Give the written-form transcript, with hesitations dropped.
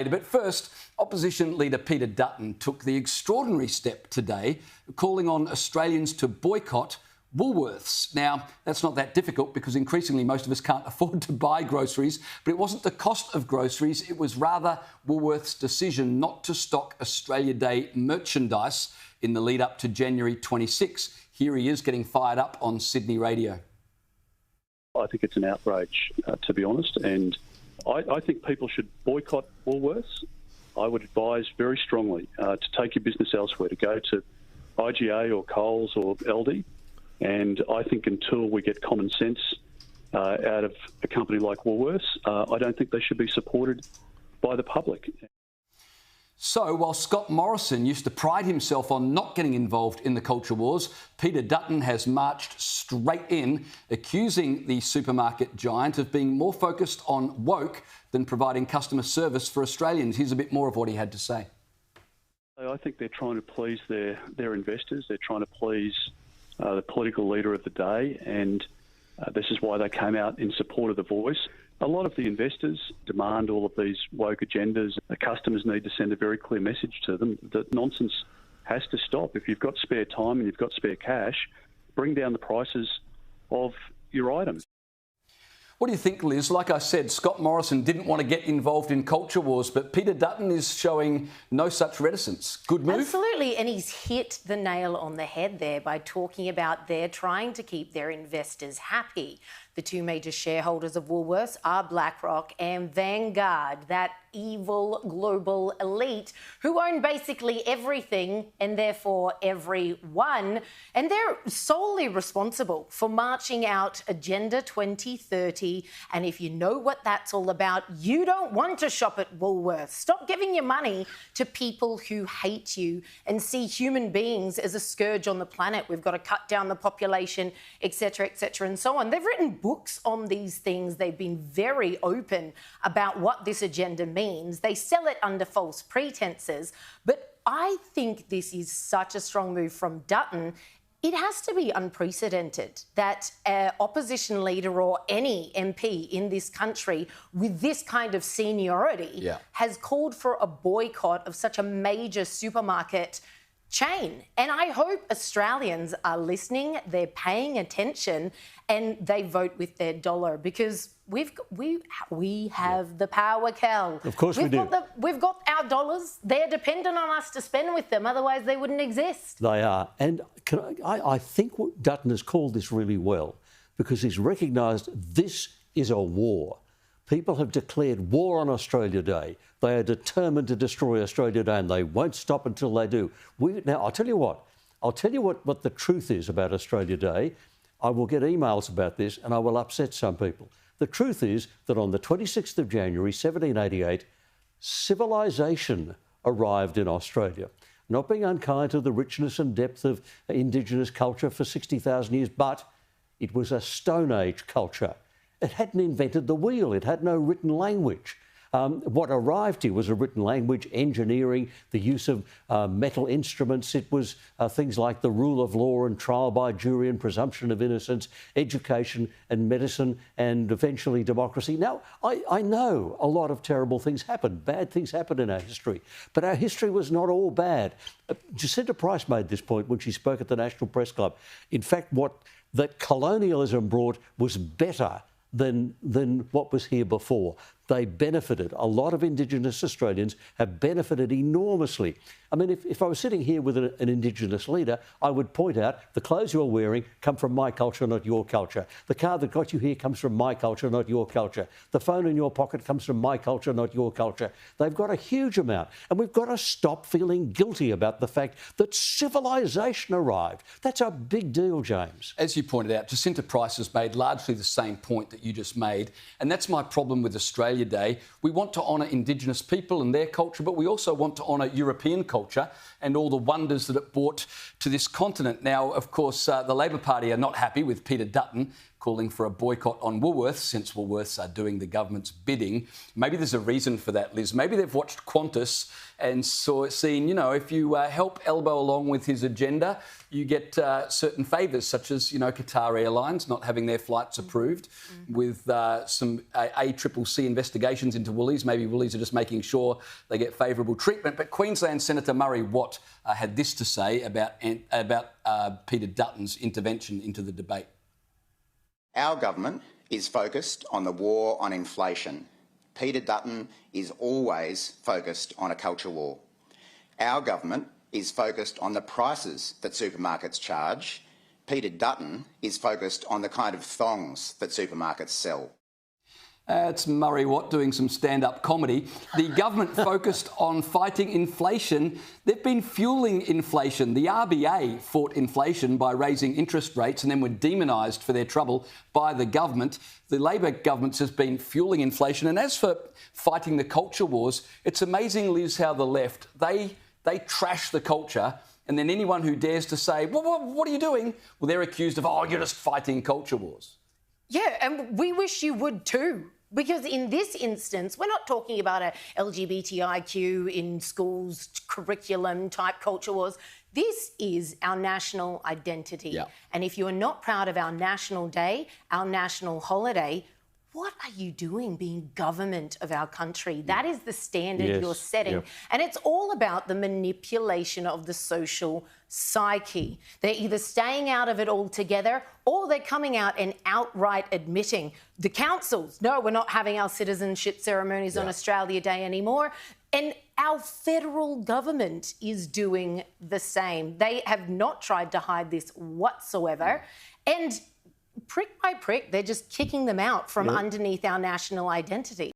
But first, Opposition Leader Peter Dutton took the extraordinary step today, calling on Australians to boycott Woolworths. Now, that's not that difficult because increasingly most of us can't afford to buy groceries, but it wasn't the cost of groceries, it was rather Woolworths' decision not to stock Australia Day merchandise in the lead up to January 26. Here he is getting fired up on Sydney radio. I think it's an outrage, to be honest, and I think people should boycott Woolworths. I would advise very strongly to take your business elsewhere, to go to IGA or Coles or Aldi. And I think until we get common sense out of a company like Woolworths, I don't think they should be supported by the public. So, while Scott Morrison used to pride himself on not getting involved in the culture wars, Peter Dutton has marched straight in, accusing the supermarket giant of being more focused on woke than providing customer service for Australians. Here's a bit more of what he had to say. I think they're trying to please their investors. They're trying to please the political leader of the day, and this is why they came out in support of The Voice. A lot of the investors demand all of these woke agendas. The customers need to send a very clear message to them that nonsense has to stop. If you've got spare time and you've got spare cash, bring down the prices of your items. What do you think, Liz? Like I said, Scott Morrison didn't want to get involved in culture wars, but Peter Dutton is showing no such reticence. Good move? Absolutely, and he's hit the nail on the head there by talking about they're trying to keep their investors happy. The two major shareholders of Woolworths are BlackRock and Vanguard, that evil global elite who own basically everything and therefore everyone. And they're solely responsible for marching out Agenda 2030. And if you know what that's all about, you don't want to shop at Woolworths. Stop giving your money to people who hate you and see human beings as a scourge on the planet. We've got to cut down the population, etc., and so on. They've written books on these things. They've been very open about what this agenda means. They sell it under false pretenses. But I think this is such a strong move from Dutton. It has to be unprecedented that an opposition leader or any MP in this country with this kind of seniority has called for a boycott of such a major supermarket chain. And I hope Australians are listening, they're paying attention, and they vote with their dollar, because we have the power, Cal. Of course we do. We've got our dollars. They're dependent on us to spend with them, otherwise they wouldn't exist. They are. And I think what Dutton has called this really well, because he's recognised this is a war. People have declared war on Australia Day. They are determined to destroy Australia Day, and they won't stop until they do. Now, I'll tell you what the truth is about Australia Day. I will get emails about this, and I will upset some people. The truth is that on the 26th of January, 1788, civilisation arrived in Australia. Not being unkind to the richness and depth of Indigenous culture for 60,000 years, but it was a Stone Age culture. It hadn't invented the wheel. It had no written language. What arrived here was a written language, engineering, the use of metal instruments. It was things like the rule of law and trial by jury and presumption of innocence, education and medicine, and eventually democracy. Now, I know a lot of terrible things happened. Bad things happened in our history. But our history was not all bad. Jacinta Price made this point when she spoke at the National Press Club. In fact, what that colonialism brought was better than what was here before. They benefited. A lot of Indigenous Australians have benefited enormously. I mean, if I was sitting here with an Indigenous leader, I would point out the clothes you're wearing come from my culture, not your culture. The car that got you here comes from my culture, not your culture. The phone in your pocket comes from my culture, not your culture. They've got a huge amount. And we've got to stop feeling guilty about the fact that civilisation arrived. That's a big deal, James. As you pointed out, Jacinta Price has made largely the same point that you just made. And that's my problem with Australia Day. We want to honour Indigenous people and their culture, but we also want to honour European culture and all the wonders that it brought to this continent. Now, of course, the Labor Party are not happy with Peter Dutton, calling for a boycott on Woolworths, since Woolworths are doing the government's bidding. Maybe there's a reason for that, Liz. Maybe they've watched Qantas and seen, you know, if you help elbow along with his agenda, you get certain favours, such as, you know, Qatar Airlines not having their flights approved, with some ACCC investigations into Woolies. Maybe Woolies are just making sure they get favourable treatment. But Queensland Senator Murray Watt had this to say about Peter Dutton's intervention into the debate. Our government is focused on the war on inflation. Peter Dutton is always focused on a culture war. Our government is focused on the prices that supermarkets charge. Peter Dutton is focused on the kind of thongs that supermarkets sell. It's Murray Watt doing some stand-up comedy. The government focused on fighting inflation. They've been fuelling inflation. The RBA fought inflation by raising interest rates and then were demonised for their trouble by the government. The Labor government has been fuelling inflation. And as for fighting the culture wars, it's amazing, Liz, how the left, they trash the culture, and then anyone who dares to say, well, what are you doing? Well, they're accused of, oh, you're just fighting culture wars. Yeah, and we wish you would too. Because in this instance, we're not talking about a LGBTIQ in schools curriculum type culture wars. This is our national identity. Yeah. And if you are not proud of our national day, our national holiday, what are you doing being government of our country? That is the standard you're setting. Yep. And it's all about the manipulation of the social psyche. They're either staying out of it altogether or they're coming out and outright admitting the councils, no, we're not having our citizenship ceremonies on Australia Day anymore. And our federal government is doing the same. They have not tried to hide this whatsoever. And prick by prick, they're just kicking them out from underneath our national identity.